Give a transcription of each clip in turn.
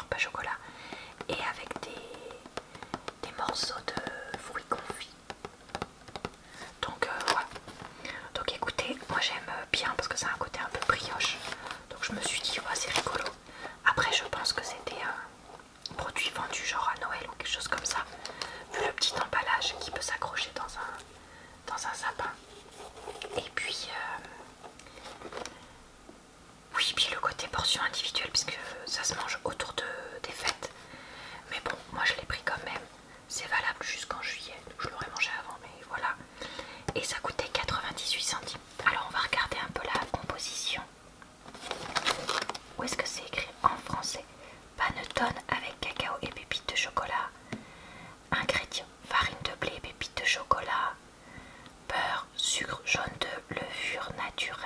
pas chocolat, et avec des morceaux de fruits confits. Donc voilà. Donc écoutez, moi j'aime bien parce que ça a un côté un peu brioche. Donc je me suis dit, ouais, c'est rigolo. Après je pense que c'était un produit vendu genre à Noël ou quelque chose comme ça. Vu le petit emballage qui peut s'accrocher dans un sapin. Et puis oui, puis le côté portion individuelle puisque ça se mange autour des fêtes. Mais bon, moi je l'ai pris quand même. C'est valable jusqu'en juillet. Donc je l'aurais mangé avant, mais voilà. Et ça coûtait 98 centimes. Alors on va regarder un peu la composition. Où est-ce que c'est écrit en français? Panettone avec cacao et pépites de chocolat. Ingrédients: farine de blé et pépites de chocolat, beurre, sucre jaune de levure naturelle,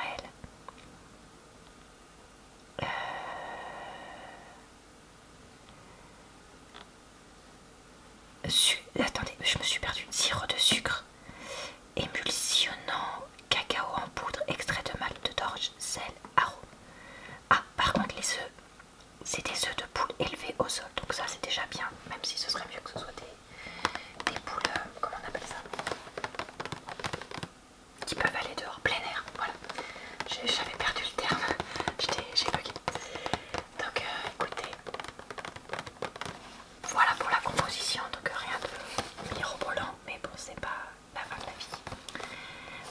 attendez, je me suis perdue. Sirop de sucre, émulsionnant, cacao en poudre, extrait de malt d'orge, sel, arôme. Ah, par contre, les œufs, c'est des œufs de poule élevés au sol, donc ça c'est déjà bien, même si ce serait mieux que ce soit des poules, comment on appelle ça, qui peuvent aller dehors, plein air, voilà. J'avais perdu le terme, j'ai bugué. Donc écoutez, voilà pour la composition, donc rien de mirobolant, mais bon, c'est pas la fin de la vie.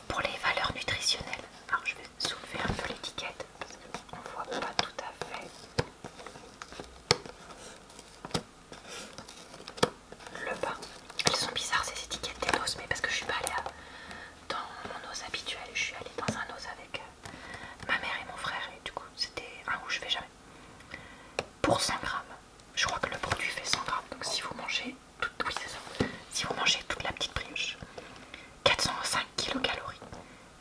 Pour les valeurs nutritionnelles, alors je vais soulever un peu l'étiquette parce qu'on voit pas tout à fait le bas. Elles sont bizarres ces étiquettes des noces, mais parce que je suis pas allée dans mon ose habituel, je suis allée dans un ose avec ma mère et mon frère, et du coup c'était un où je vais jamais. Pour 100 grammes, je crois que le produit fait 100 grammes, donc si vous mangez oui c'est ça, si vous mangez toute la petite brioche, 405 kilocalories,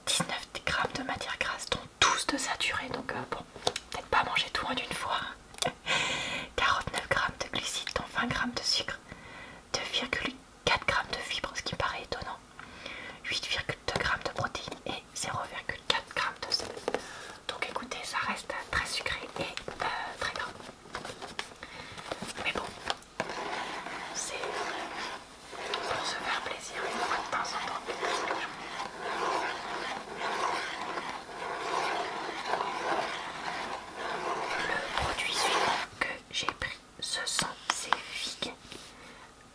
19 grammes de matière grasse, dont 12 de saturé, donc bon, peut-être pas manger tout en une fois. 49 grammes de glucides, dont 20 grammes de sucre, 2,4 grammes de fibres, ce qui me paraît étonnant, 8,2 grammes de protéines et 0,4 grammes de sel. Donc écoutez, ça reste très sucré et très gras. Mais bon, c'est pour se faire plaisir une fois de temps en temps. Le produit suivant que j'ai pris, ce sont ces figues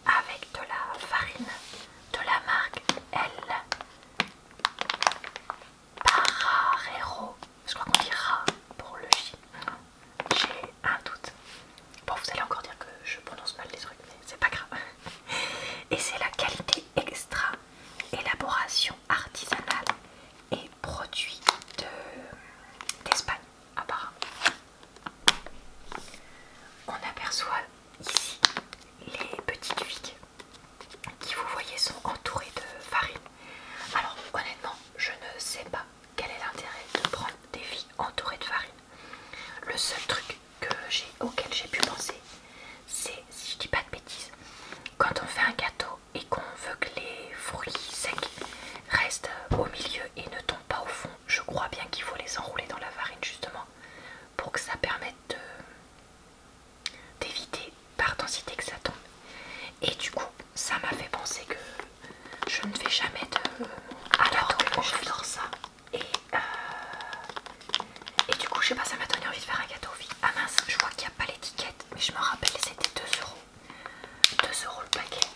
avec de la farine de la marque El Pararero. Je crois qu'on dit Ra pour le J. J'ai un doute. Bon, vous allez encore dire que je prononce mal les trucs, mais c'est pas grave. Et c'est la qualité extra, élaboration artisanale et produit d'Espagne, apparemment. On aperçoit ici les petites figues qui, vous voyez, sont entourées de farine. Alors honnêtement, je ne sais pas quel est l'intérêt de prendre des figues entourées de farine. Le seul truc auquel j'ai pu penser, c'est, si je dis pas de bêtises, quand on fait un gâteau et qu'on veut que les fruits secs restent au milieu et ne tombent pas au fond, je crois bien qu'il faut les enrouler dans la farine justement pour que ça permette d'éviter par densité que ça tombe. Et du coup, ça m'a fait penser que je ne fais jamais de alors que j'adore ça. Et du coup, je sais pas, ça m'a donné envie de faire un gâteau aux filles. Ah mince, je vois qu'il n'y a pas l'étiquette, mais je me rappelle, c'était 2 euros. 2 euros le paquet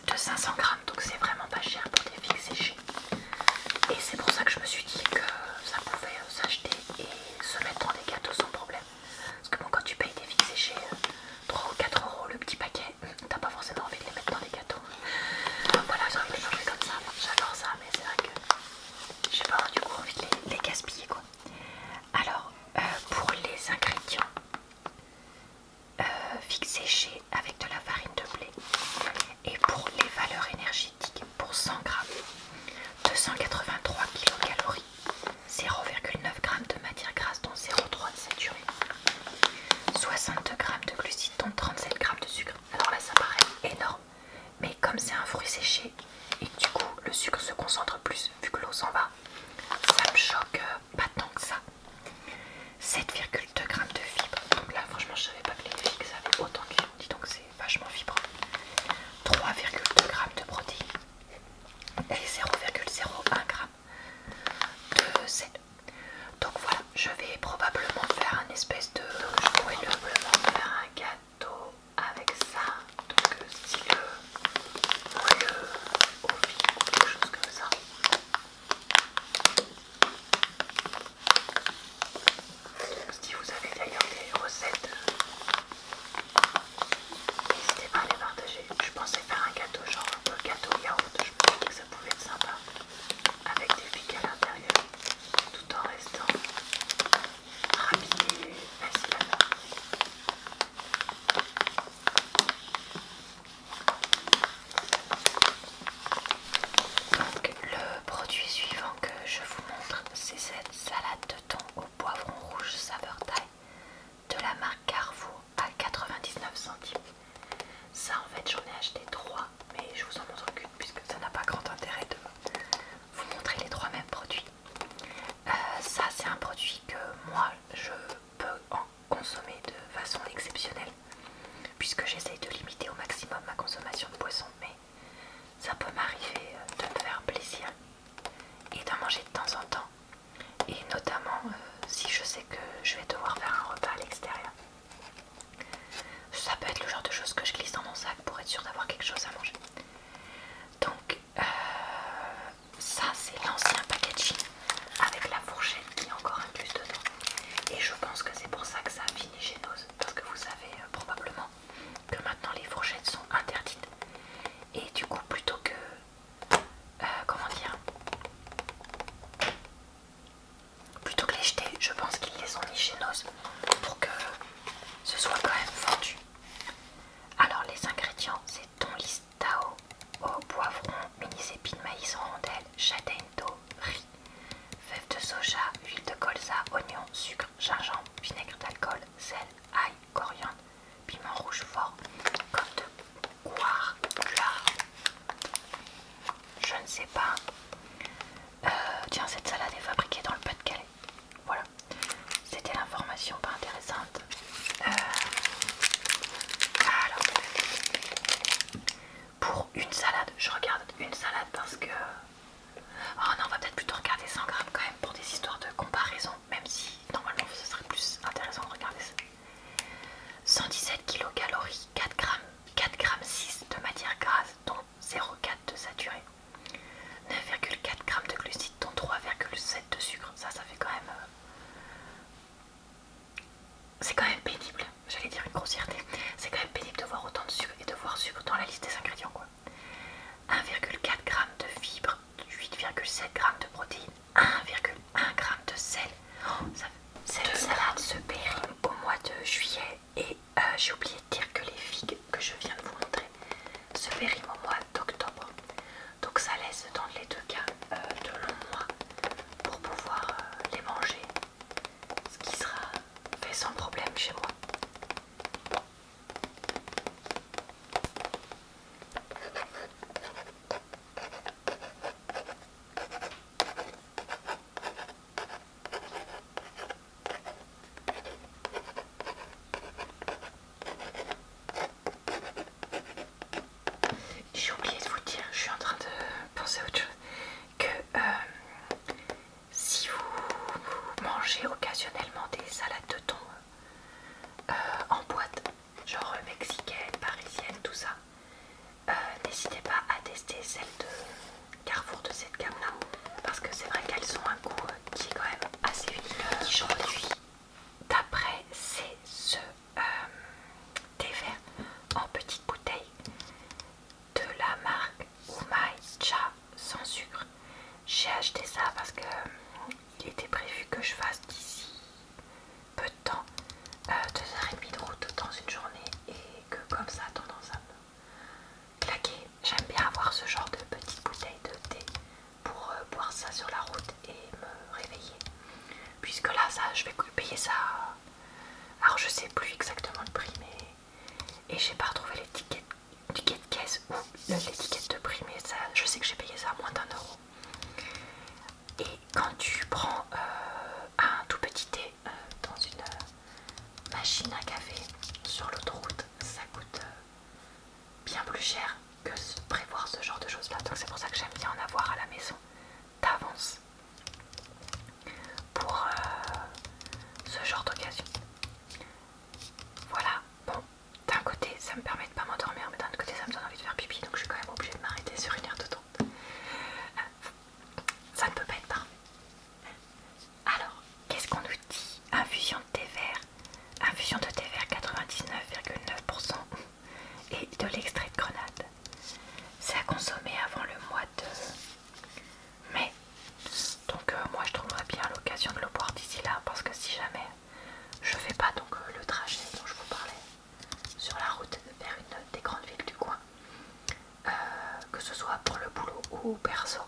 de 500 grammes, donc c'est vraiment pas cher pour des figues séchées. Et c'est pour ça que je me suis dit que ça pouvait s'acheter et se mettre dans des gâteaux sans problème. Parce que bon, quand tu payes des figues séchées 3 ou 4 euros le petit paquet, t'as pas forcément envie de les mettre dans des gâteaux. Voilà, j'ai envie de les manger comme ça. J'adore ça, mais c'est vrai que j'ai pas du coup envie de les gaspiller quoi. Alors, pour les ingrédients, figues séchées avec de la farine de blé. Et pour les valeurs énergétiques, pour 100 grammes, 283 kilocalories, 0,9 g de matière grasse dont 0,3 de saturé, 62 g de glucides dont 37 g de sucre. Alors centimes. Ça en fait j'en ai acheté 3, mais je vous en montre qu'une puisque ça n'a pas grand intérêt de vous montrer les 3 mêmes produits. Ça c'est un produit que moi je peux en consommer de façon exceptionnelle puisque j'essaye de limiter au maximum ma consommation de poisson, mais ça peut m'arriver de me faire plaisir et d'en manger de temps en temps, et notamment si je sais que je vais devoir faire un repas à l'extérieur. Ça peut être le genre de choses que je glisse dans mon sac pour être sûr d'avoir quelque chose à manger. Donc ça c'est l'ancien packaging avec la fourchette qui est encore incluse dedans, et je pense que c'est pour ça que ça a fini chez Nose, parce que vous savez probablement que maintenant les fourchettes sont interdites, et du coup plutôt que comment dire, plutôt que les jeter, je pense qu'ils les ont mis chez Nose pour que ce soit quand même vendu. Alors les ingrédients, c'est thon listao au poivron, mini épines maïs en rondelles, châtaigne d'eau, riz, fèves de soja, huile de colza, oignon, sucre, gingembre, vinaigre d'alcool, sel, ail, coriandre, piment rouge fort, comme de goire, lard. Je ne sais pas. Tiens, cette salade est fabriquée dans le Pas-de-Calais. Voilà, c'était l'information pas intéressante. Alors, pour une salade, je regarde une salade parce que... Oh non, on va peut-être plutôt regarder 100 grammes quand même pour des histoires de comparaison, même si normalement ce serait plus intéressant de regarder ça. 117 kcal, 4 grammes, 4 grammes 6 de matière grasse, dont 0,4 de saturé. 9,4 grammes de glucides, dont 3,7 de sucre. Ça fait quand même... c'est quand même pénible, j'allais dire une grossièreté. C'est quand même pénible de voir autant de sucre et de voir sucre dans la liste des ingrédients, quoi. 1,4 g de fibres, 8,7 g de protéines, 1,1 g de sel. Cette salade se périme au mois de juillet, et j'ai oublié de dire que les figues que je viens de vous montrer se périment au mois d'octobre. Donc ça laisse dans les deux cas de longs mois pour pouvoir les manger, ce qui sera fait sans problème chez moi. J'ai oublié de vous dire, je suis en train de penser à autre chose, que si vous mangez occasionnellement des salades de thon en boîte, genre mexicaine, parisienne, tout ça, n'hésitez pas à tester celles de Carrefour de cette gamme là, parce que c'est vrai qu'elles ont un goût qui est quand même assez unique. Qui produit d'après, c'est ce thé vert en petite bouteille de la marque Umai Cha sans sucre. J'ai acheté ça parce que il était prévu que je fasse d'ici peu de temps 2h30 de route dans une journée, et que comme ça a tendance à me claquer. J'aime bien avoir ce genre de petite bouteille de thé pour boire ça sur la route et me réveiller, puisque là je vais payer ça, alors je sais plus exactement le prix, mais et j'ai pas retrouvé l'étiquette de caisse ou l'étiquette de prix, mais ça, je sais que j'ai payé ça à moins d'1 euro. Et quand tu prends un tout petit thé dans une machine à café sur l'autoroute, ça coûte bien plus cher que prévoir ce genre de choses là. Donc c'est pour ça que j'aime bien en avoir à la maison d'avance pour ce genre d'occasion. Voilà, bon, d'un côté ça me permet de pas m'endormir, mais d'un autre côté ça me donne envie de faire pipi, donc je suis quand même obligée de m'arrêter sur 1 heure de temps. Ça ne peut pas être parfait. Alors, qu'est-ce qu'on nous dit? Infusion de thé vert. Infusion de thé vert 99,9% et de l'extrait de grenade. C'est à consommer avant le mois de mai. Donc moi je trouverais bien l'occasion de le boire d'ici là, parce que si jamais je fais pas donc le trajet dont je vous parlais sur la route vers une des grandes villes du coin, que ce soit pour le boulot ou perso,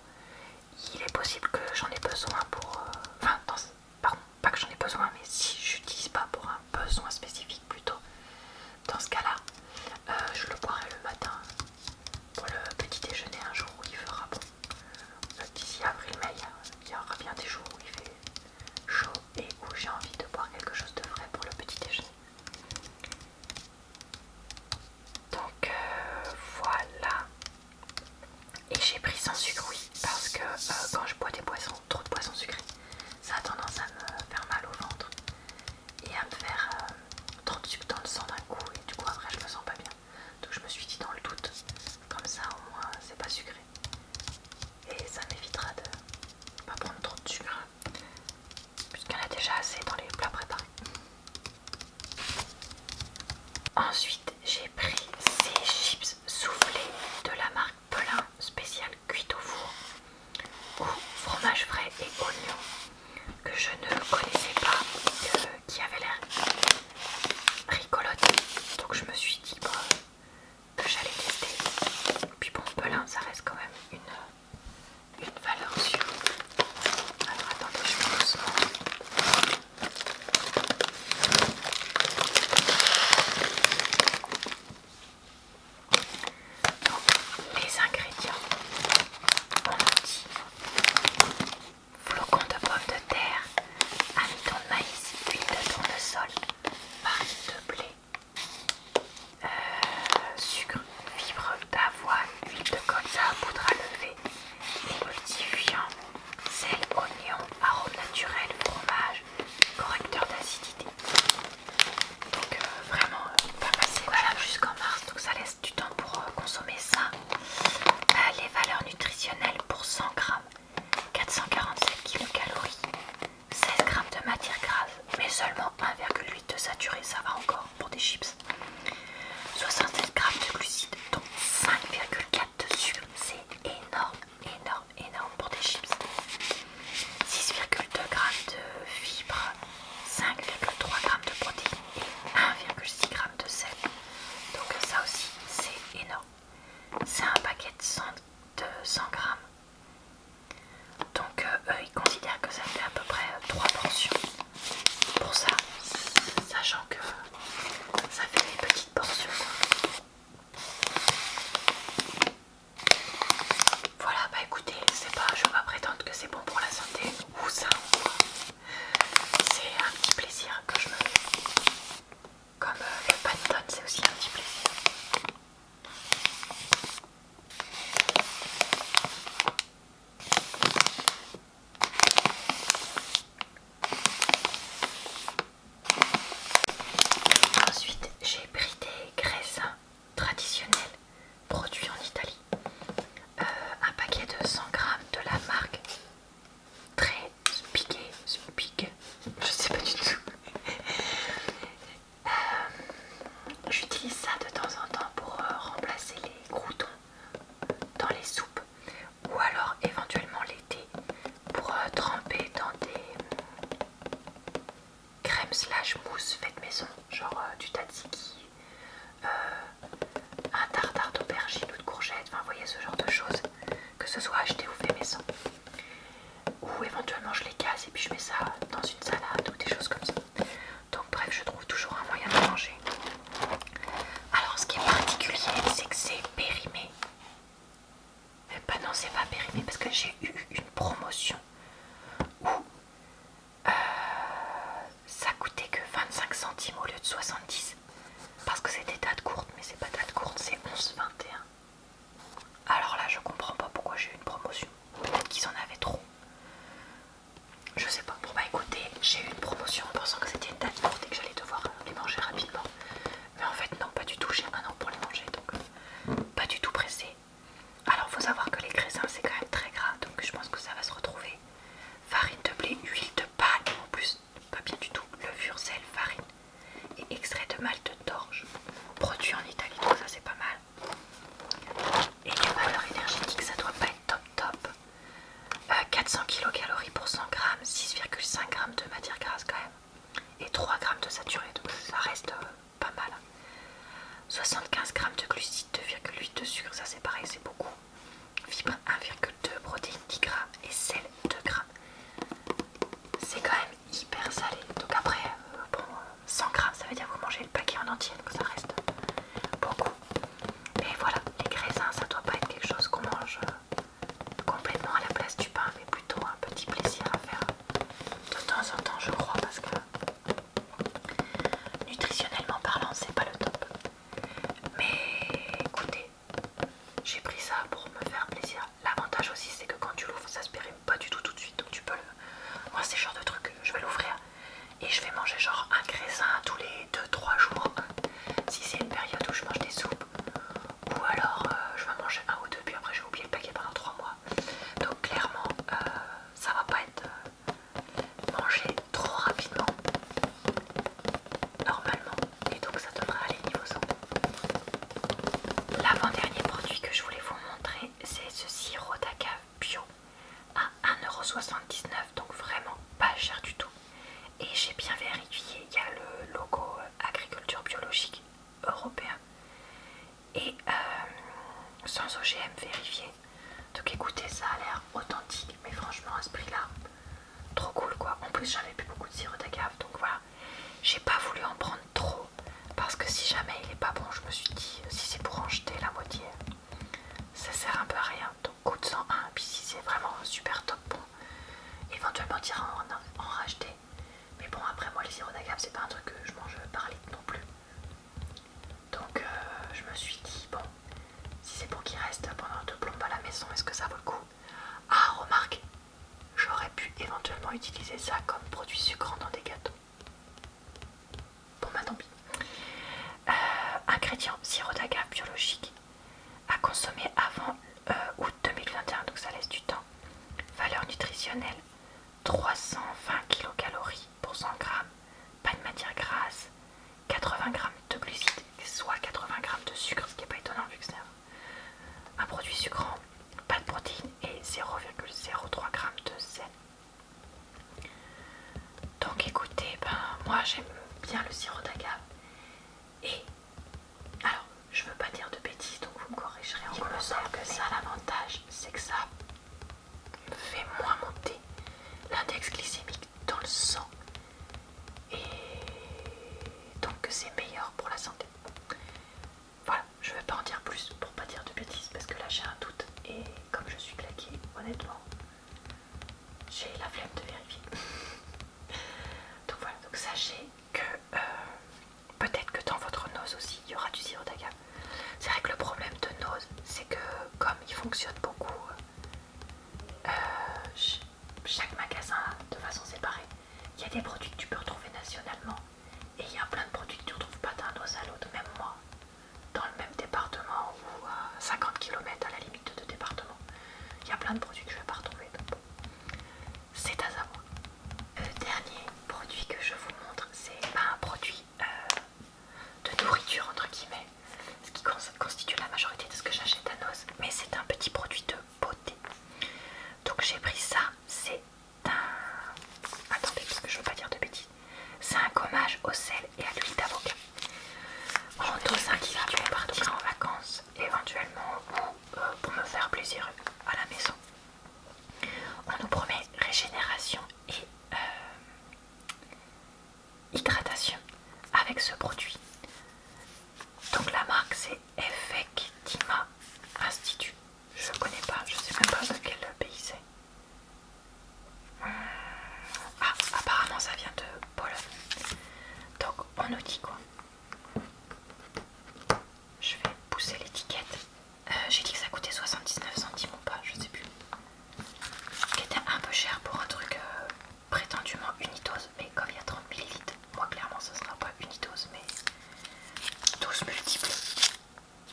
il est possible que j'en ai besoin pour... pardon, pas que j'en ai besoin, mais si j'utilise pas pour un besoin spécifique plutôt, dans ce cas-là, C'est un paquet de 100 grammes. Donc eux ils considèrent que ça fait à peu près 3 portions pour ça, sachant que ça fait des petites portions. Voilà, bah écoutez, je vais pas prétendre que c'est bon pour la santé ou ça ou quoi. C'est un petit plaisir que je me fais. Comme le panettone, c'est aussi un petit plaisir. Ensuite, j'ai pris des graissins traditionnels produits en Italie. Un paquet de 100 grammes de la marque très Spig, je sais pas du tout. J'utilise ça de temps en temps pour remplacer les croûtons dans les soupes ou alors éventuellement l'été pour tremper dans des crèmes slash mousse faites maison, genre du tzatziki, un tartare d'aubergine ou de courgettes, enfin vous voyez ce genre de choses, que ce soit acheté ou fait maison. Ou éventuellement je les casse et puis je mets ça dans une salade ou des choses comme ça. Donc bref, je trouve toujours un moyen de manger. Alors ce qui est particulier, c'est que c'est périmé. Bah non, c'est pas périmé parce que j'ai eu une promotion où ça coûtait que 25 centimes au lieu de 70. Parce que c'était date courte, mais c'est pas date courte, c'est 11,21. Alors là, je comprends pas pourquoi j'ai eu une promotion. Peut-être qu'ils en avaient trop. Je sais pas. Bon bah écoutez, j'ai eu une promotion en pensant que c'était une date courte et que j'allais devoir les manger rapidement. Mais en fait non, pas du tout, j'ai un an pour les manger, donc pas du tout pressée. Alors faut savoir que les graissins c'est quand même très gras, donc je pense que ça va se retrouver. Farine de blé, huile de palme, en plus pas bien du tout, levure, sel, farine et extrait de malt d'orge, produit en Italie, donc ça c'est pas mal. Et les valeurs énergétiques, ça doit pas être top top. 400 kcal pour 100 grammes, 6,5 grammes de matière grasse quand même, et 3 grammes de saturé, donc ça reste pas mal. 75 grammes de glucides, 2,8 de sucre, ça c'est pareil, c'est beaucoup. Fibres 1,2, protéines 10 grammes et sel 2 grammes. C'est quand même hyper salé. Donc après, bon, 100 grammes, ça veut dire que vous mangez le paquet en entier, donc ça reste beaucoup. Mais voilà, les graissins, ça doit pas être quelque chose qu'on mange complètement à la place du pain, mais plutôt un petit plaisir à faire de temps en temps, je crois, parce que nutritionnellement parlant, c'est pas le top. Mais écoutez, j'ai pris ça pour me faire plaisir. L'avantage aussi, c'est que quand tu l'ouvres, ça se périme pas du tout tout de suite, donc tu peux le... Moi, c'est le genre de truc, je vais l'ouvrir et je vais manger genre un graisin tous les 2-3 jours. Si c'est une période où je mange des soupes, ou alors je vais manger un ou deux, puis après je vais oublier le paquet pendant 3 mois. Donc clairement, ça va pas être mangé trop rapidement, normalement, et donc ça devrait aller niveau santé. L'avant-dernier produit que je voulais vous montrer, c'est ce sirop d'agave bio à 1,79 €, donc vraiment pas cher du tout. Et j'ai bien vérifié, il y a le logo agriculture biologique européen et sans OGM vérifié. Donc écoutez, ça a l'air authentique, mais franchement à ce prix là, trop cool quoi. En plus j'avais plus beaucoup de sirop d'agave, donc voilà, j'ai pas voulu en prendre trop parce que si jamais il est pas bon, je me suis dit si c'est pour en jeter la moitié, ça sert un peu à rien. Donc coûte 101, puis si c'est vraiment super top bon, éventuellement tirer en racheter. Mais bon, après moi les sirops d'agave c'est pas un truc que je mange par litre non plus. Donc je me suis dit bon, si c'est pour qu'il reste pendant 2 plombes à la maison, est-ce que ça vaut le coup? Ah remarque, j'aurais pu éventuellement utiliser ça comme produit sucrant dans des gâteaux. Bon bah tant pis. Ingrédients, sirop d'agave biologique à consommer avant août 2021, donc ça laisse du temps. Valeur nutritionnelle 320 kcal pour 100 grammes, pas de matière grasse, 80 grammes de glucides, soit 80 grammes de sucre, ce qui n'est pas étonnant vu que c'est un produit sucrant, pas de protéines et 0,03 grammes de sel. Donc écoutez, ben moi j'aime bien le sirop d'agave et alors plein de produits que je vais pas retrouver. Donc bon, c'est à savoir. Le dernier produit que je vous montre, c'est un produit de nourriture entre guillemets, ce qui constitue la majorité de ce que j'achète à Noz, mais c'est un petit produit de beauté. Donc j'ai pris ça, c'est un... Attendez, parce que je veux pas dire de bêtises. C'est un gommage au sel et à l'huile d'avocat. En dose individuelle, partir en vacances éventuellement ou pour me faire plaisir à la maison. On nous promet régénération et hydratation avec ce produit. Donc la marque c'est Effectima Institut. Je ne connais pas, je sais même pas de quel pays c'est. Ah, apparemment ça vient de Pologne. Donc on nous dit quoi? Je vais pousser l'étiquette. J'ai dit que ça coûtait 79 centimes ou pas, je sais plus. Ce qui était un peu cher pour un truc prétendument unitose, mais comme il y a 30 ml, moi clairement ce sera pas unitose, mais dose multiple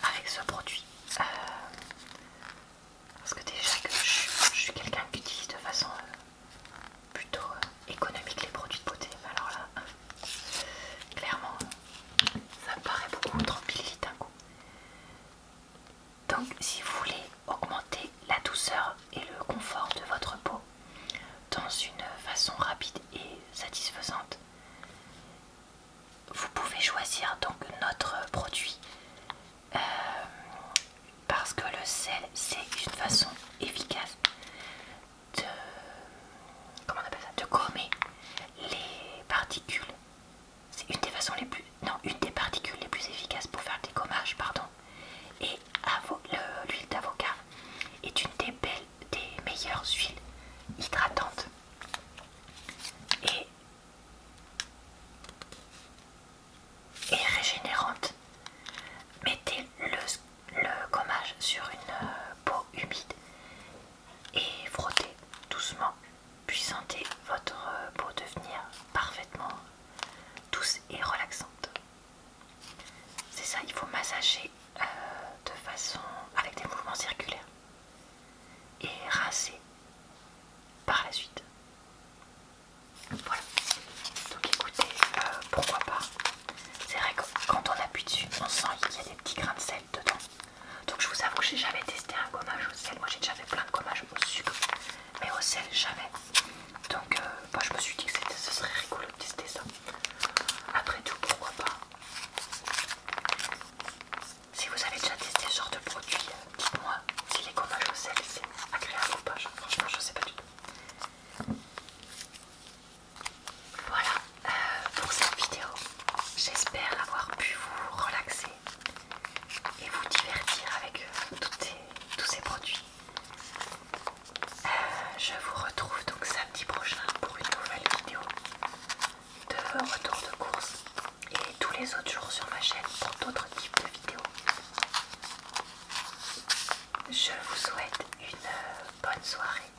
avec ce produit. Parce que déjà que je suis quelqu'un qui utilise de façon plutôt économique les produits de beauté, mais alors là, clairement, ça me paraît beaucoup, 30 ml d'un coup. Donc si vous voulez augmenter la douceur et le confort de votre peau dans une façon rapide et satisfaisante, vous pouvez choisir donc notre produit parce que le sel c'est une façon efficace de, comment on appelle ça, de gommer les particules. C'est une des façons les plus, non, une des particules les plus efficaces pour faire des gommages, pardon. Et l'huile d'avocat est une des meilleures huiles hydratantes et régénérantes. Mettez le gommage sur une peau humide et frottez doucement, puis sentez votre peau devenir parfaitement douce et relaxante. C'est ça, il faut massager de façon avec des mouvements circulaires et rincer par la suite. Voilà. Donc écoutez, pourquoi pas. C'est vrai que quand on appuie dessus, on sent qu'il y a des petits grains de sel dedans. Donc je vous avoue que j'ai jamais testé un gommage au sel. Moi j'ai déjà fait plein de gommages au sucre, mais au sel jamais. Donc je me suis dit que ce serait rigolo de tester ça. Après tout, pourquoi pas. Si vous avez déjà testé ce genre de produit, dites-moi si les gommages au sel c'est agréable ou pas. Franchement je sais pas du tout. Voilà pour cette vidéo. J'espère avoir pu vous relaxer et vous divertir avec tous ces produits. Je vous retrouve donc samedi prochain pour une nouvelle vidéo de retour de course et tous les autres jours sur ma chaîne pour d'autres types de vidéos. Je vous souhaite une bonne soirée.